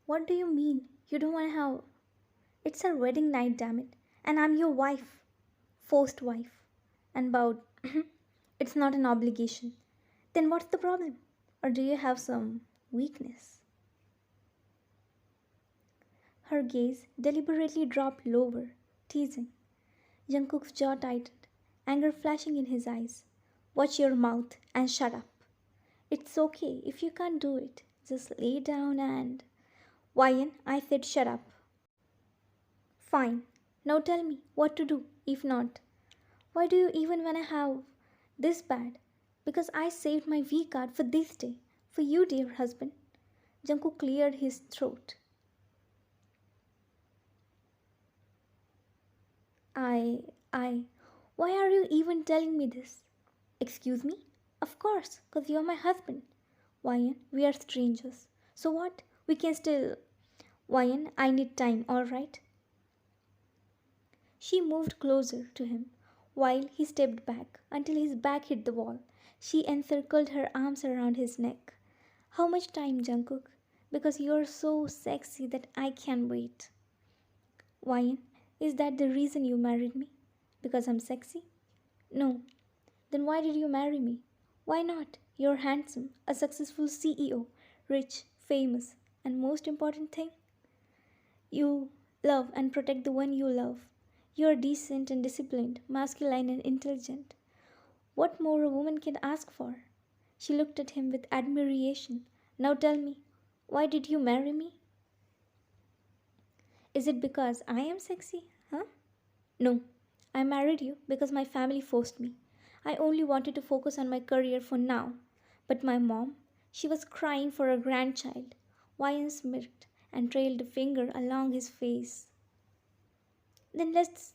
What do you mean? You don't want to have. It's our wedding night, damn it. And I'm your wife. Forced wife. And bowed. It's not an obligation. Then what's the problem? Or do you have some weakness? Her gaze deliberately dropped lower, teasing. Jungkook's jaw tightened, anger flashing in his eyes. Watch your mouth and shut up. It's okay if you can't do it. Just lay down and. Wyan, I said shut up. Fine. Now tell me what to do, if not. Why do you even want to have this bad? Because I saved my V card for this day. For you, dear husband. Jungkook cleared his throat. I, I, why are you even telling me this? Excuse me? Of course, because you're my husband. Wyan, we are strangers. So what? We can still. Wyan, I need time, alright? She moved closer to him while he stepped back until his back hit the wall. She encircled her arms around his neck. How much time, Jungkook? Because you're so sexy that I can't wait. Wyan, is that the reason you married me? Because I'm sexy? No. Then why did you marry me? Why not? You're handsome, a successful CEO, rich, famous, and most important thing, you love and protect the one you love. You're decent and disciplined, masculine and intelligent. What more a woman can ask for? She looked at him with admiration. Now tell me, why did you marry me? Is it because I am sexy? Huh? No. I married you because my family forced me. I only wanted to focus on my career for now. But my mom, she was crying for a grandchild. Wyan smirked and trailed a finger along his face. Then let's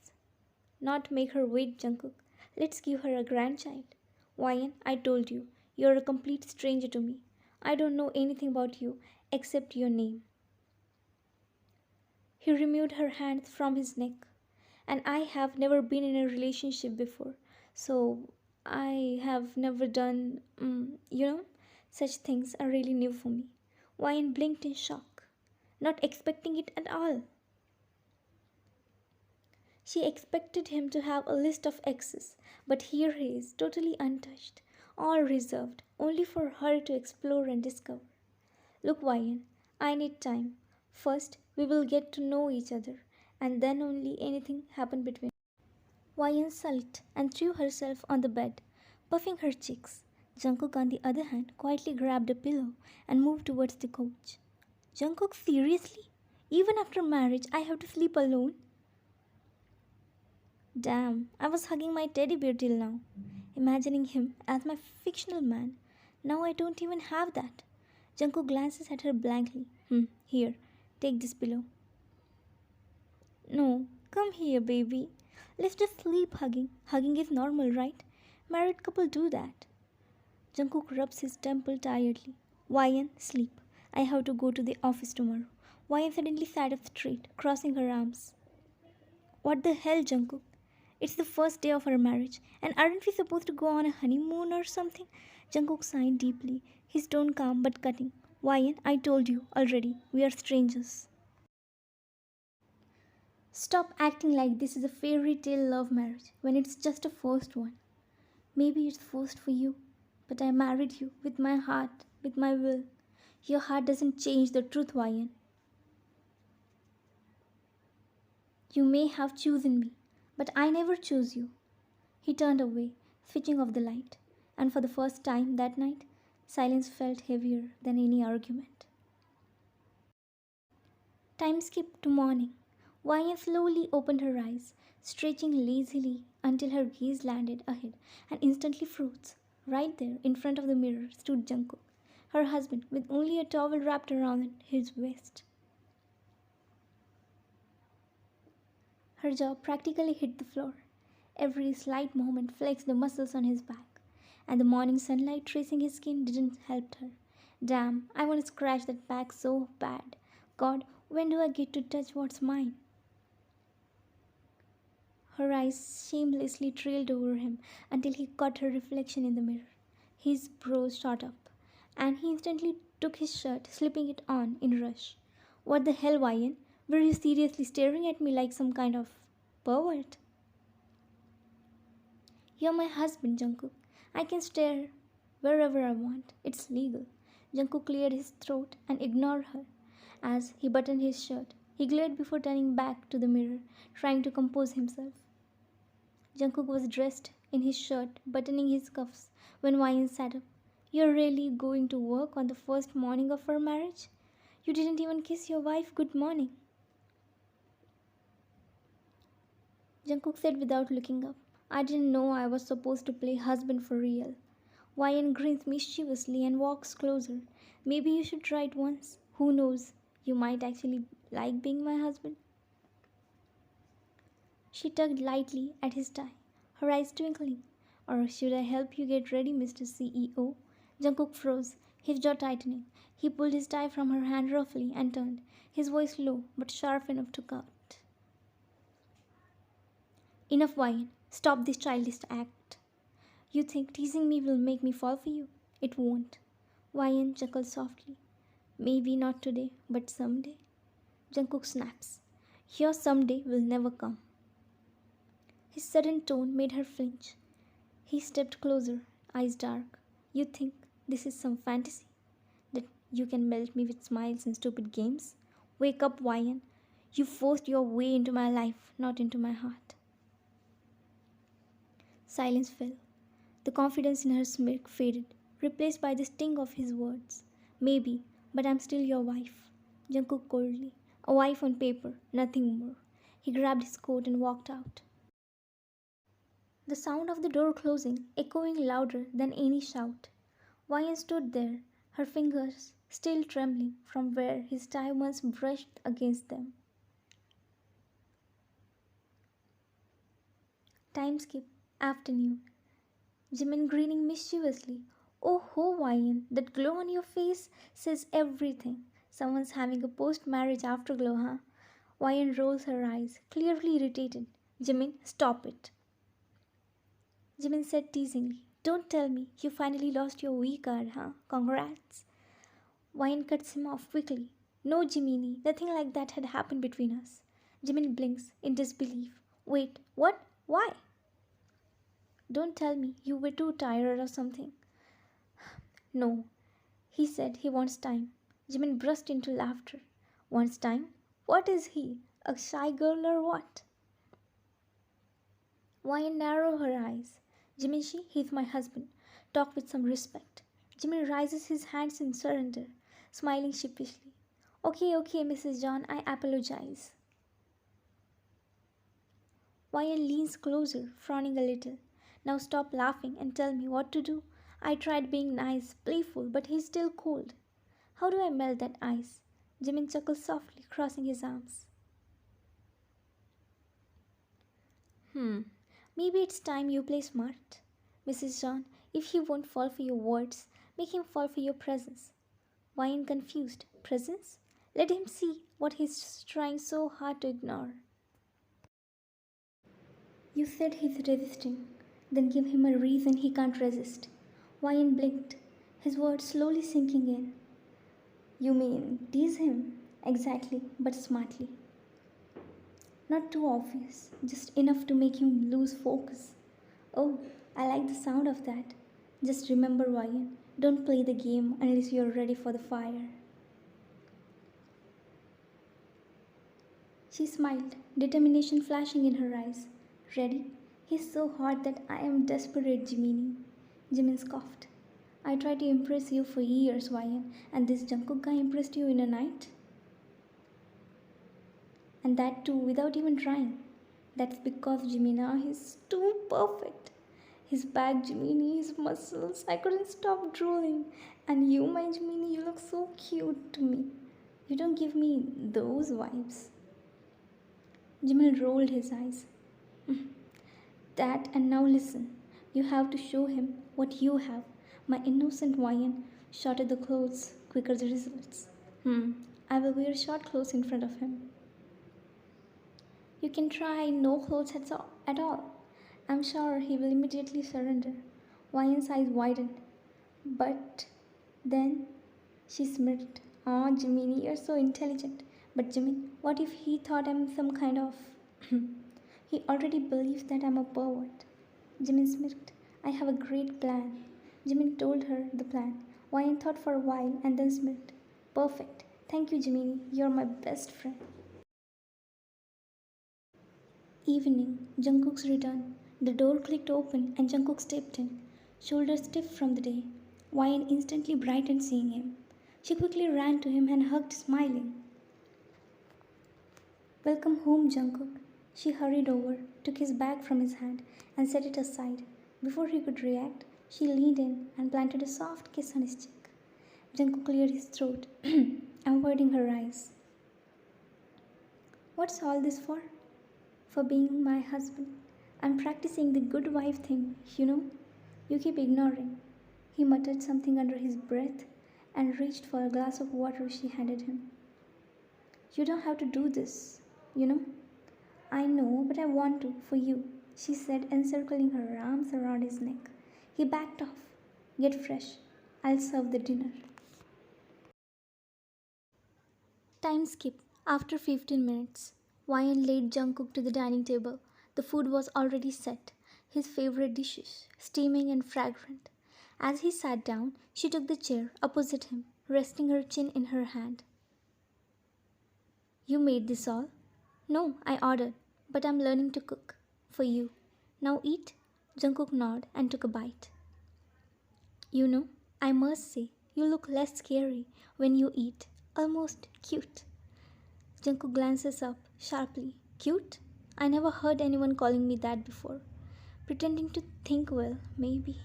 not make her wait, Jungkook. Let's give her a grandchild. Wyan, I told you, you're a complete stranger to me. I don't know anything about you except your name. He removed her hands from his neck. And I have never been in a relationship before. So I have never done, such things are really new for me. Wyan blinked in shock, not expecting it at all. She expected him to have a list of exes, but here he is, totally untouched, all reserved, only for her to explore and discover. Look, Wyan, I need time. First, we will get to know each other, and then only anything happen between. Wyan sulked and threw herself on the bed, puffing her cheeks. Jungkook, on the other hand, quietly grabbed a pillow and moved towards the couch. Jungkook, seriously? Even after marriage, I have to sleep alone? Damn, I was hugging my teddy bear till now, imagining him as my fictional man. Now I don't even have that. Jungkook glances at her blankly. Here, take this pillow. No, come here, baby. Let's just sleep hugging. Hugging is normal, right? Married couple do that. Jungkook rubs his temple tiredly. Wyan, sleep. I have to go to the office tomorrow. Wyan suddenly sat up straight, crossing her arms. What the hell, Jungkook? It's the first day of our marriage, and aren't we supposed to go on a honeymoon or something? Jungkook sighed deeply, his tone calm but cutting. Wyan, I told you already, we are strangers. Stop acting like this is a fairy tale love marriage when it's just a first one. Maybe it's forced for you, but I married you with my heart, with my will. Your heart doesn't change the truth, Wyan. You may have chosen me, but I never chose you. He turned away, switching off the light, and for the first time that night, silence felt heavier than any argument. Time skipped to morning. Wyan slowly opened her eyes, stretching lazily until her gaze landed ahead and instantly froze. Right there, in front of the mirror, stood Jungkook, her husband, with only a towel wrapped around his waist. Her jaw practically hit the floor. Every slight movement flexed the muscles on his back, and the morning sunlight tracing his skin didn't help her. Damn, I want to scratch that back so bad. God, when do I get to touch what's mine? Her eyes shamelessly trailed over him until he caught her reflection in the mirror. His brows shot up, and he instantly took his shirt, slipping it on in a rush. What the hell, Ryan? Were you seriously staring at me like some kind of pervert? You're my husband, Jungkook. I can stare wherever I want. It's legal. Jungkook cleared his throat and ignored her. As he buttoned his shirt, he glared before turning back to the mirror, trying to compose himself. Jungkook was dressed in his shirt, buttoning his cuffs, when Ryan sat up. You're really going to work on the first morning of our marriage? You didn't even kiss your wife good morning. Jungkook said without looking up. I didn't know I was supposed to play husband for real. Ryan grins mischievously and walks closer. Maybe you should try it once. Who knows? You might actually like being my husband. She tugged lightly at his tie, her eyes twinkling. Or should I help you get ready, Mr. CEO? Jungkook froze, his jaw tightening. He pulled his tie from her hand roughly and turned, his voice low but sharp enough to cut. Enough, Ryan. Stop this childish act. You think teasing me will make me fall for you? It won't. Ryan chuckled softly. Maybe not today, but someday. Jungkook snaps. Your someday will never come. His sudden tone made her flinch. He stepped closer, eyes dark. You think this is some fantasy? That you can melt me with smiles and stupid games? Wake up, Ryan. You forced your way into my life, not into my heart. Silence fell. The confidence in her smirk faded, replaced by the sting of his words. Maybe, but I'm still your wife. Jungkook coldly. A wife on paper, nothing more. He grabbed his coat and walked out. The sound of the door closing echoing louder than any shout. Ryan stood there, her fingers still trembling from where his tie once brushed against them. Time skip, afternoon. Jimin grinning mischievously. Oh ho, Ryan, that glow on your face says everything. Someone's having a post-marriage afterglow, huh? Ryan rolls her eyes, clearly irritated. Jimin, stop it. Jimin said teasingly. Don't tell me you finally lost your V card, huh? Congrats. Ryan cuts him off quickly. No, Jiminy, nothing like that had happened between us. Jimin blinks in disbelief. Wait, what? Why? Don't tell me you were too tired or something. No, he said he wants time. Jimin burst into laughter. Wants time? What is he? A shy girl or what? Ryan narrowed her eyes. Jimin, he's my husband. Talk with some respect. Jimin raises his hands in surrender, smiling sheepishly. Okay, Mrs. John, I apologize. Ryan leans closer, frowning a little. Now stop laughing and tell me what to do. I tried being nice, playful, but he's still cold. How do I melt that ice? Jimin chuckles softly, crossing his arms. Maybe it's time you play smart. Mrs. John, if he won't fall for your words, make him fall for your presence. Ryan confused. Presence? Let him see what he's trying so hard to ignore. You said he's resisting. Then give him a reason he can't resist. Ryan blinked, his words slowly sinking in. You mean tease him? Exactly, but smartly. Not too obvious, just enough to make him lose focus. Oh, I like the sound of that. Just remember, Ryan, don't play the game unless you're ready for the fire. She smiled, determination flashing in her eyes. Ready? He's so hot that I am desperate, Jiminy. Jimin scoffed. I tried to impress you for years, Ryan, and this Jungkook guy impressed you in a night? And that too without even trying. That's because Jimina is too perfect. His back, Jiminy, his muscles, I couldn't stop drooling. And you, my Jiminy, you look so cute to me. You don't give me those vibes. Jimin rolled his eyes. That and now listen. You have to show him what you have. My innocent Ryan shot at the clothes, quicker the results. I will wear short clothes in front of him. You can try no clothes at all. I'm sure he will immediately surrender. Ryan's eyes widened. But then she smirked. Oh, Jiminy, you're so intelligent. But Jimin, what if he thought I'm some kind of. He already believes that I'm a pervert. Jimin smirked. I have a great plan. Jimin told her the plan. Wyan thought for a while and then smirked. Perfect. Thank you, Jiminy. You're my best friend. Evening. Jungkook's return. The door clicked open and Jungkook stepped in, shoulders stiff from the day. Wyan instantly brightened seeing him. She quickly ran to him and hugged, smiling. Welcome home, Jungkook. She hurried over, took his bag from his hand, and set it aside. Before he could react, she leaned in and planted a soft kiss on his cheek. Jungkook cleared his throat, avoiding her eyes. What's all this for? For being my husband. I'm practicing the good wife thing, you know. You keep ignoring. He muttered something under his breath and reached for a glass of water she handed him. You don't have to do this, you know. I know, but I want to, for you, she said, encircling her arms around his neck. He backed off. Get fresh. I'll serve the dinner. Time skip. After 15 minutes, Wyan laid Jungkook to the dining table. The food was already set, his favorite dishes, steaming and fragrant. As he sat down, she took the chair opposite him, resting her chin in her hand. You made this all? No, I ordered, but I'm learning to cook. For you. Now eat? Jungkook nodded and took a bite. You know, I must say, you look less scary when you eat. Almost cute. Jungkook glances up sharply. Cute? I never heard anyone calling me that before. Pretending to think well, maybe.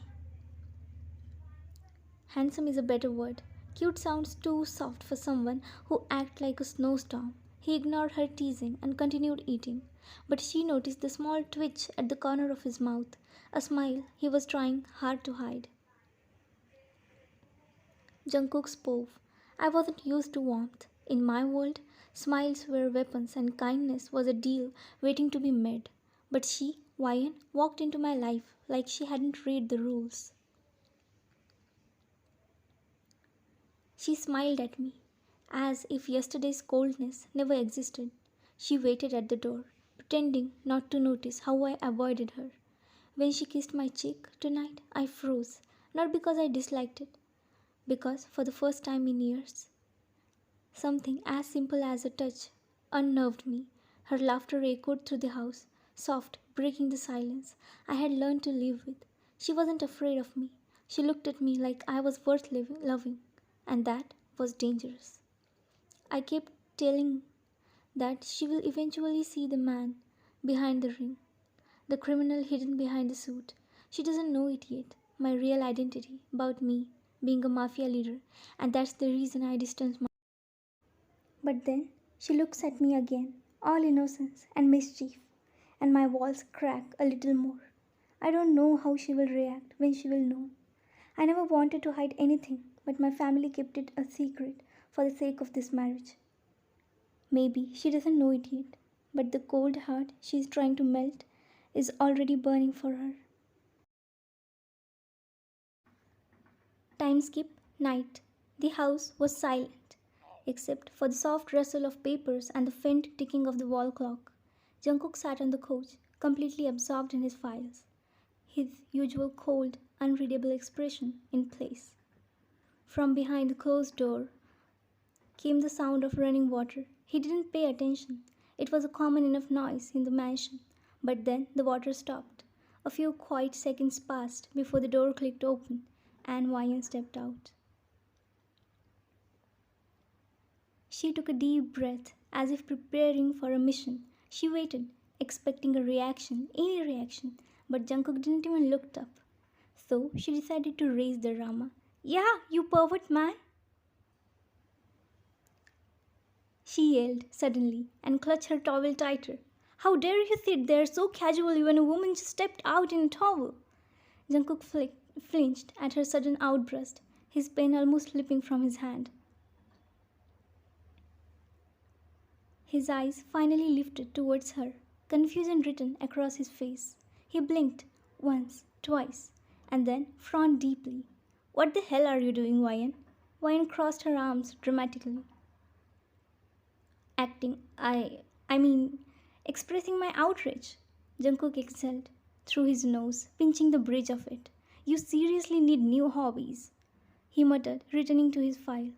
Handsome is a better word. Cute sounds too soft for someone who acts like a snowstorm. He ignored her teasing and continued eating, but she noticed the small twitch at the corner of his mouth, a smile he was trying hard to hide. Jungkook spoke. I wasn't used to warmth. In my world, smiles were weapons and kindness was a deal waiting to be made. But she, Wyan, walked into my life like she hadn't read the rules. She smiled at me, as if yesterday's coldness never existed. She waited at the door, pretending not to notice how I avoided her. When she kissed my cheek tonight, I froze, not because I disliked it, because for the first time in years, something as simple as a touch unnerved me. Her laughter echoed through the house, soft, breaking the silence I had learned to live with. She wasn't afraid of me. She looked at me like I was worth loving, and that was dangerous. I kept telling that she will eventually see the man behind the ring, the criminal hidden behind the suit. She doesn't know it yet, my real identity about me being a mafia leader, and that's the reason I distanced myself. But then she looks at me again, all innocence and mischief, and my walls crack a little more. I don't know how she will react when she will know. I never wanted to hide anything, but my family kept it a secret for the sake of this marriage. Maybe she doesn't know it yet, but the cold heart she is trying to melt is already burning for her. Time skip, night. The house was silent, except for the soft rustle of papers and the faint ticking of the wall clock. Jungkook sat on the couch, completely absorbed in his files, his usual cold, unreadable expression in place. From behind the closed door came the sound of running water. He didn't pay attention. It was a common enough noise in the mansion. But then the water stopped. A few quiet seconds passed before the door clicked open and Wyan stepped out. She took a deep breath as if preparing for a mission. She waited, expecting a reaction, any reaction, but Jungkook didn't even look up. So she decided to raise the drama. Yeah, you pervert man! She yelled suddenly and clutched her towel tighter. How dare you sit there so casually when a woman just stepped out in a towel? Jungkook flinched at her sudden outburst, his pen almost slipping from his hand. His eyes finally lifted towards her, confusion written across his face. He blinked once, twice, and then frowned deeply. What the hell are you doing, Wyan? Wyan crossed her arms dramatically. Acting, I mean, expressing my outrage. Jungkook exhaled through his nose, pinching the bridge of it. You seriously need new hobbies, he muttered, returning to his file.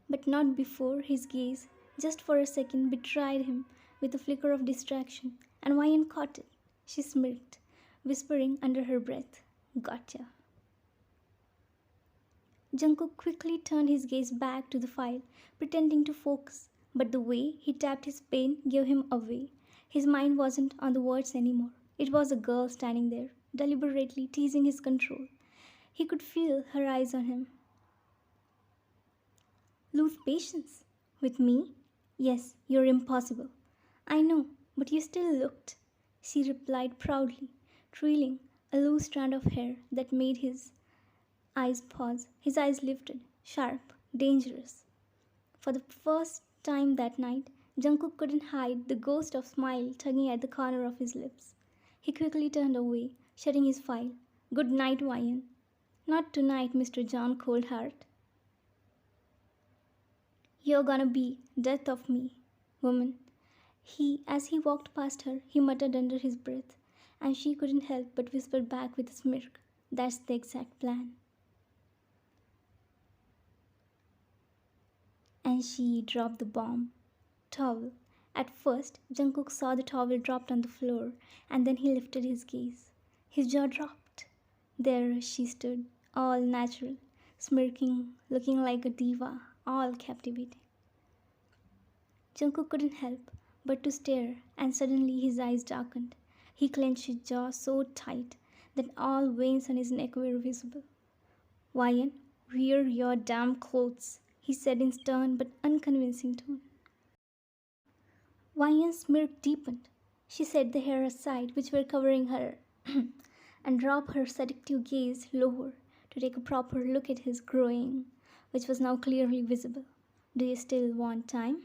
But not before his gaze, just for a second, betrayed him with a flicker of distraction, and Wyan caught it. She smirked, whispering under her breath, Gotcha. Jungkook quickly turned his gaze back to the file, pretending to focus, but the way he tapped his pen gave him away. His mind wasn't on the words anymore. It was a girl standing there, deliberately teasing his control. He could feel her eyes on him. Lose patience? With me? Yes, you're impossible. I know, but you still looked, she replied proudly, trailing a loose strand of hair that made his eyes pause. His eyes lifted, sharp, dangerous. For the first time that night, Jungkook couldn't hide the ghost of smile tugging at the corner of his lips. He quickly turned away, shutting his file. Good night, Wyan. Not tonight, Mr. John Coldheart. You're gonna be death of me, woman. As he walked past her, he muttered under his breath, and she couldn't help but whisper back with a smirk, That's the exact plan. And she dropped the bomb. Towel. At first, Jungkook saw the towel dropped on the floor, and then he lifted his gaze. His jaw dropped. There she stood, all natural, smirking, looking like a diva, all captivating. Jungkook couldn't help but to stare, and suddenly his eyes darkened. He clenched his jaw so tight that all veins on his neck were visible. Wyan, wear your damn clothes, he said in stern but unconvincing tone. Wyan's smirk deepened. She set the hair aside which were covering her and dropped her seductive gaze lower to take a proper look at his groin, which was now clearly visible. Do you still want time?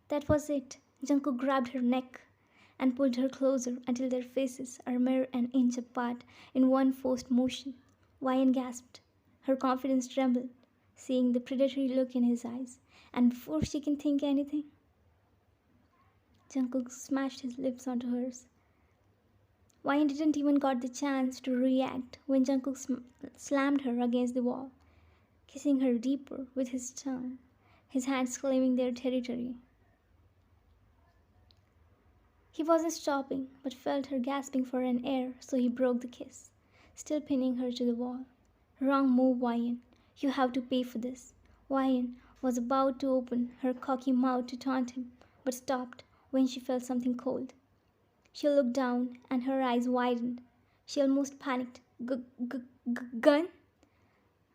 That was it. Jungkook grabbed her neck and pulled her closer until their faces are mere an inch apart in one forced motion. Wyan gasped. Her confidence trembled, seeing the predatory look in his eyes, and before she can think anything, Jungkook smashed his lips onto hers. Wyan didn't even got the chance to react when Jungkook slammed her against the wall, kissing her deeper with his tongue, his hands claiming their territory. He wasn't stopping, but felt her gasping for an air, so he broke the kiss, still pinning her to the wall. Wrong move, Wyan. You have to pay for this. Wyan was about to open her cocky mouth to taunt him, but stopped when she felt something cold. She looked down, and her eyes widened. She almost panicked. Gun?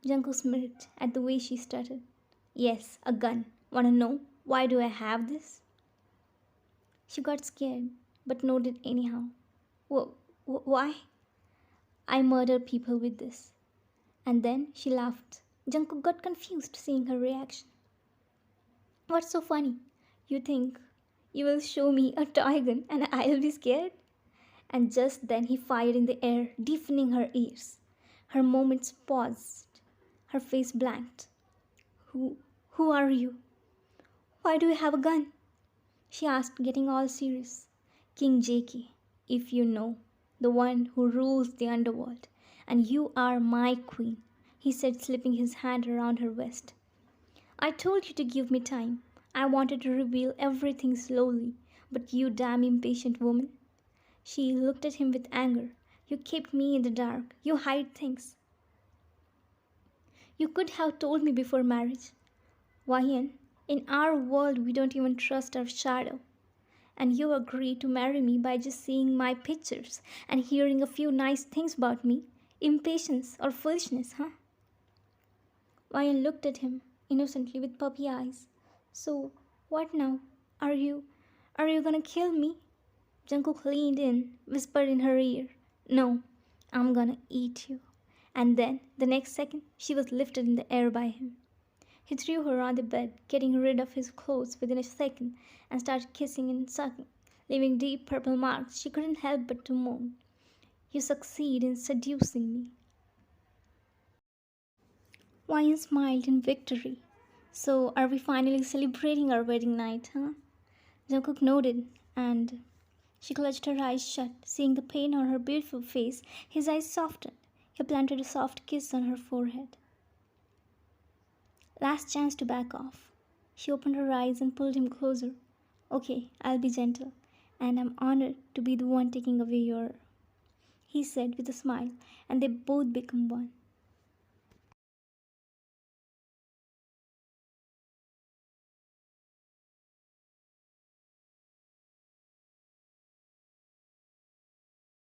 Jungkook smirked at the way she stuttered. Yes, a gun. Wanna know why do I have this? She got scared, but nodded anyhow. Why? I murder people with this. And then she laughed. Jungkook got confused seeing her reaction. What's so funny? You think you will show me a toy gun and I'll be scared? And just then he fired in the air, deafening her ears. Her moments paused. Her face blanked. Who are you? Why do you have a gun? She asked, getting all serious. King JK, if you know, the one who rules the underworld. And you are my queen, he said, slipping his hand around her waist. I told you to give me time. I wanted to reveal everything slowly, but you damn impatient woman. She looked at him with anger. You kept me in the dark. You hide things. You could have told me before marriage. Wyan, in our world we don't even trust our shadow. And you agreed to marry me by just seeing my pictures and hearing a few nice things about me. Impatience or foolishness, huh? Wyan looked at him innocently with puppy eyes. So, what now? Are you gonna kill me? Jungkook leaned in, whispered in her ear, No, I'm gonna eat you. And then, the next second, she was lifted in the air by him. He threw her on the bed, getting rid of his clothes within a second, and started kissing and sucking, leaving deep purple marks. She couldn't help but to moan. You succeed in seducing me. Wyan smiled in victory. So, are we finally celebrating our wedding night, huh? Jungkook nodded, and she clutched her eyes shut. Seeing the pain on her beautiful face, his eyes softened. He planted a soft kiss on her forehead. Last chance to back off. She opened her eyes and pulled him closer. Okay, I'll be gentle, and I'm honored to be the one taking away your, he said with a smile, and they both became one.